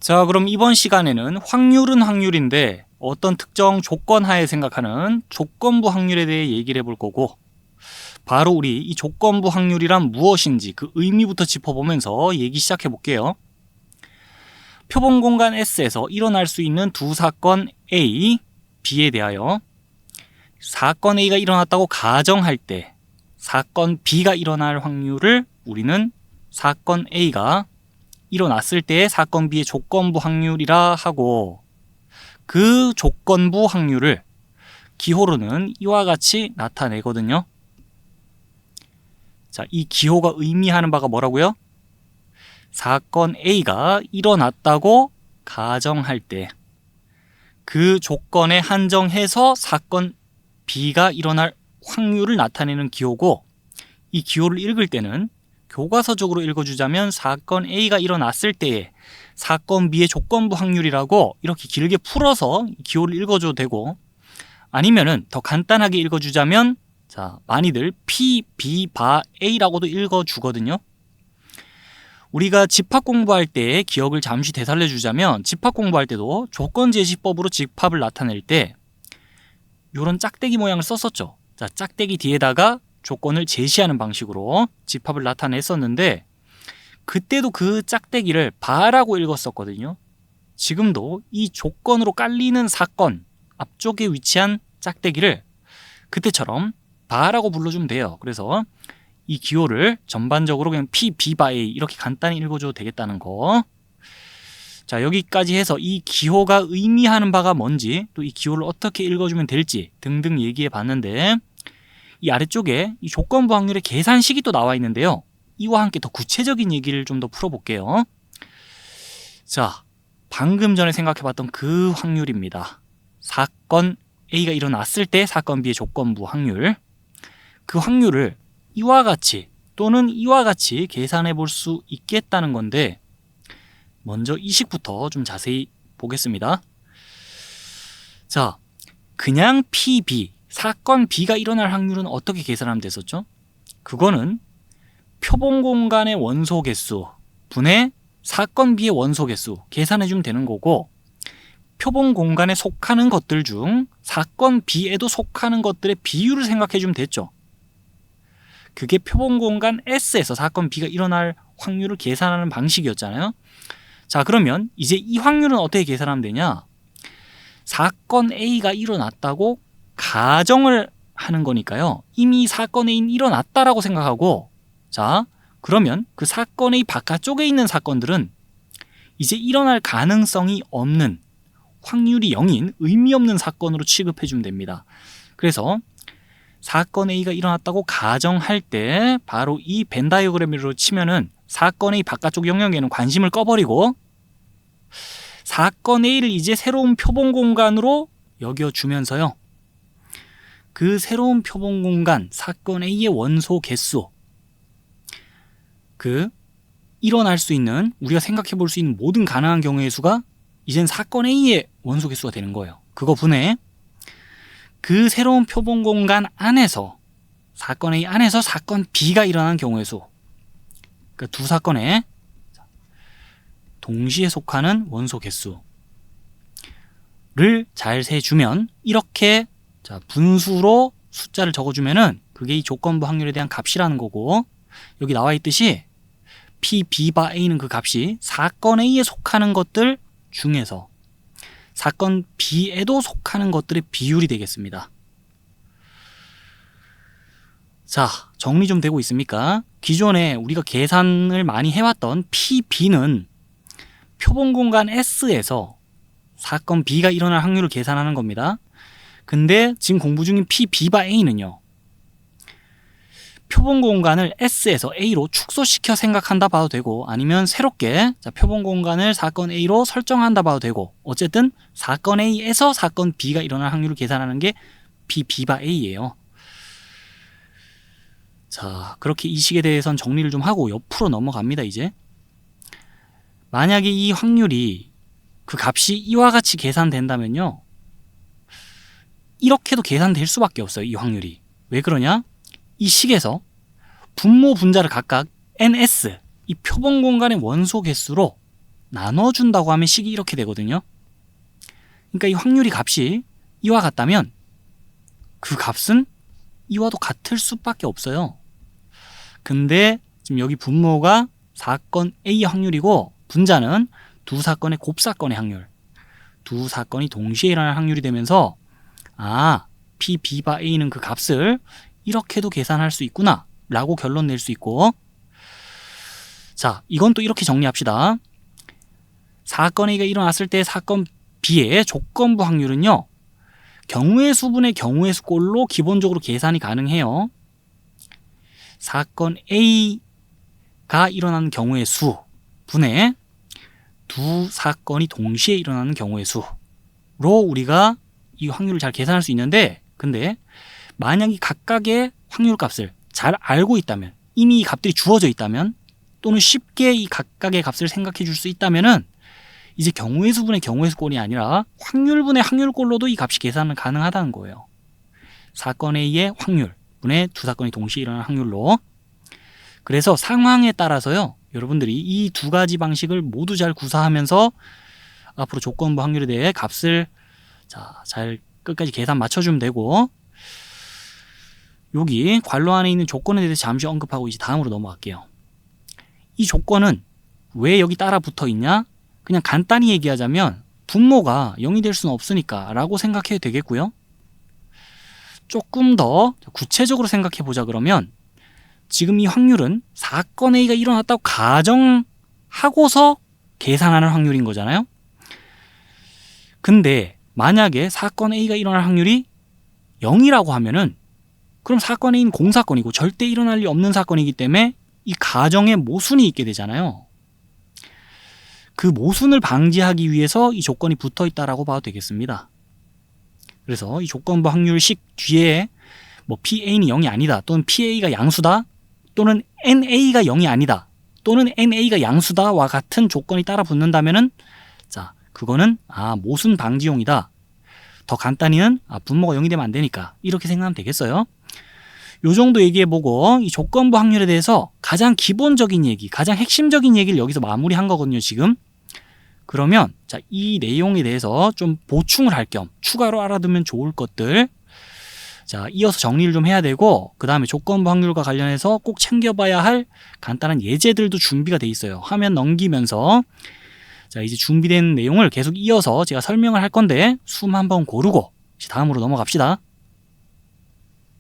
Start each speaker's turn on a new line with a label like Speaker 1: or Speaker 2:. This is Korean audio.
Speaker 1: 자, 그럼 이번 시간에는 확률은 확률인데 어떤 특정 조건 하에 생각하는 조건부 확률에 대해 얘기를 해볼 거고, 바로 우리 이 조건부 확률이란 무엇인지 그 의미부터 짚어보면서 얘기 시작해 볼게요. 표본 공간 S에서 일어날 수 있는 두 사건 A, B에 대하여 사건 A가 일어났다고 가정할 때 사건 B가 일어날 확률을 우리는 사건 A가 일어났을 때의 사건 B의 조건부 확률이라 하고, 그 조건부 확률을 기호로는 이와 같이 나타내거든요. 자, 이 기호가 의미하는 바가 뭐라고요? 사건 A가 일어났다고 가정할 때 그 조건에 한정해서 사건 B가 일어날 확률을 나타내는 기호고, 이 기호를 읽을 때는 교과서적으로 읽어주자면 사건 A가 일어났을 때의 사건 B의 조건부 확률이라고 이렇게 길게 풀어서 기호를 읽어줘도 되고, 아니면은 더 간단하게 읽어주자면 자, 많이들 P, B, 바, A라고도 읽어주거든요. 우리가 집합 공부할 때 기억을 잠시 되살려주자면, 집합 공부할 때도 조건제시법으로 집합을 나타낼 때 이런 짝대기 모양을 썼었죠. 자, 짝대기 뒤에다가 조건을 제시하는 방식으로 집합을 나타냈었는데, 그때도 그 짝대기를 바라고 읽었었거든요. 지금도 이 조건으로 깔리는 사건 앞쪽에 위치한 짝대기를 그때처럼 바라고 불러주면 돼요. 그래서 이 기호를 전반적으로 그냥 P, B, 바, A 이렇게 간단히 읽어줘도 되겠다는 거. 자, 여기까지 해서 이 기호가 의미하는 바가 뭔지, 또 이 기호를 어떻게 읽어주면 될지 등등 얘기해 봤는데, 이 아래쪽에 이 조건부 확률의 계산식이 또 나와 있는데요. 이와 함께 더 구체적인 얘기를 좀 더 풀어볼게요. 자, 방금 전에 생각해봤던 그 확률입니다. 사건 A가 일어났을 때 사건 B의 조건부 확률. 그 확률을 이와 같이 또는 이와 같이 계산해 볼 수 있겠다는 건데, 먼저 이 식부터 좀 자세히 보겠습니다. 자, 그냥 PB, 사건 B가 일어날 확률은 어떻게 계산하면 됐었죠? 그거는 표본 공간의 원소 개수 분의 사건 B의 원소 개수 계산해 주면 되는 거고, 표본 공간에 속하는 것들 중 사건 B에도 속하는 것들의 비율을 생각해 주면 됐죠. 그게 표본 공간 S에서 사건 B가 일어날 확률을 계산하는 방식이었잖아요. 자, 그러면 이제 이 확률은 어떻게 계산하면 되냐? 사건 A가 일어났다고 가정을 하는 거니까요. 이미 사건 A는 일어났다라고 생각하고, 자, 그러면 그 사건 A 바깥쪽에 있는 사건들은 이제 일어날 가능성이 없는, 확률이 0인 의미 없는 사건으로 취급해 주면 됩니다. 그래서 사건 A가 일어났다고 가정할 때 바로 이 벤 다이어그램으로 치면은 사건 A 바깥쪽 영역에는 관심을 꺼버리고, 사건 A를 이제 새로운 표본 공간으로 여겨주면서요, 그 새로운 표본 공간 사건 A의 원소 개수, 그 일어날 수 있는, 우리가 생각해 볼 수 있는 모든 가능한 경우의 수가 이젠 사건 A의 원소 개수가 되는 거예요. 그거 분해 그 새로운 표본 공간 안에서, 사건 A 안에서 사건 B가 일어난 경우의 수, 그 두 사건에 동시에 속하는 원소 개수를 잘 세주면, 이렇게 자, 분수로 숫자를 적어주면은 그게 이 조건부 확률에 대한 값이라는 거고, 여기 나와 있듯이 P, B, 바, A는 그 값이 사건 A에 속하는 것들 중에서 사건 B에도 속하는 것들의 비율이 되겠습니다. 자, 정리 좀 되고 있습니까? 기존에 우리가 계산을 많이 해왔던 P, B는 표본 공간 S에서 사건 B가 일어날 확률을 계산하는 겁니다. 근데 지금 공부 중인 P, B, 바, A는요, 표본 공간을 S에서 A로 축소시켜 생각한다 봐도 되고, 아니면 새롭게 자, 표본 공간을 사건 A로 설정한다 봐도 되고, 어쨌든 사건 A에서 사건 B가 일어날 확률을 계산하는 게 P, B, 바, A예요. 자, 그렇게 이 식에 대해서는 정리를 좀 하고 옆으로 넘어갑니다. 이제 만약에 이 확률이, 그 값이 이와 같이 계산된다면요, 이렇게도 계산될 수밖에 없어요. 이 확률이. 왜 그러냐? 이 식에서 분모 분자를 각각 ns, 이 표본 공간의 원소 개수로 나눠준다고 하면 식이 이렇게 되거든요. 그러니까 이 확률이 값이 이와 같다면 그 값은 이와도 같을 수밖에 없어요. 근데 지금 여기 분모가 사건 A의 확률이고 분자는 두 사건의 곱사건의 확률, 두 사건이 동시에 일어날 확률이 되면서 P, B 바 A는 그 값을 이렇게도 계산할 수 있구나 라고 결론 낼 수 있고, 자, 이건 또 이렇게 정리합시다. 사건 A가 일어났을 때 사건 B의 조건부 확률은요, 경우의 수분의 경우의 수꼴로 기본적으로 계산이 가능해요. 사건 A가 일어나는 경우의 수 분의 두 사건이 동시에 일어나는 경우의 수로 우리가 이 확률을 잘 계산할 수 있는데, 근데 만약에 각각의 확률값을 잘 알고 있다면, 이미 이 값들이 주어져 있다면, 또는 쉽게 이 각각의 값을 생각해 줄 수 있다면은 이제 경우의 수분의 경우의 수꼴이 아니라 확률분의 확률꼴로도 이 값이 계산은 가능하다는 거예요. 사건 A의 확률 분의 두 사건이 동시에 일어나는 확률로. 그래서 상황에 따라서요, 여러분들이 이 두 가지 방식을 모두 잘 구사하면서 앞으로 조건부 확률에 대해 값을 잘 끝까지 계산 맞춰주면 되고, 여기 괄호 안에 있는 조건에 대해서 잠시 언급하고 이제 다음으로 넘어갈게요. 이 조건은 왜 여기 따라 붙어 있냐? 그냥 간단히 얘기하자면 분모가 0이 될 수는 없으니까 라고 생각해도 되겠고요. 조금 더 구체적으로 생각해 보자 그러면, 지금 이 확률은 사건 A가 일어났다고 가정하고서 계산하는 확률인 거잖아요. 근데 만약에 사건 A가 일어날 확률이 0이라고 하면은, 그럼 사건 A는 공사건이고 절대 일어날 리 없는 사건이기 때문에 이 가정에 모순이 있게 되잖아요. 그 모순을 방지하기 위해서 이 조건이 붙어 있다라고 봐도 되겠습니다. 그래서 이 조건부 확률식 뒤에 뭐 PA는 0이 아니다, 또는 PA가 양수다, 또는 NA가 0이 아니다, 또는 NA가 양수다와 같은 조건이 따라 붙는다면은, 자, 그거는 모순 방지용이다. 더 간단히는 분모가 0이 되면 안 되니까 이렇게 생각하면 되겠어요. 요 정도 얘기해보고 이 조건부 확률에 대해서 가장 기본적인 얘기, 가장 핵심적인 얘기를 여기서 마무리한 거거든요, 지금. 그러면 이 내용에 대해서 좀 보충을 할 겸 추가로 알아두면 좋을 것들, 이어서 정리를 좀 해야 되고, 그 다음에 조건부 확률과 관련해서 꼭 챙겨봐야 할 간단한 예제들도 준비가 돼 있어요. 화면 넘기면서 이제 준비된 내용을 계속 이어서 제가 설명을 할 건데, 숨 한번 고르고 다음으로 넘어갑시다.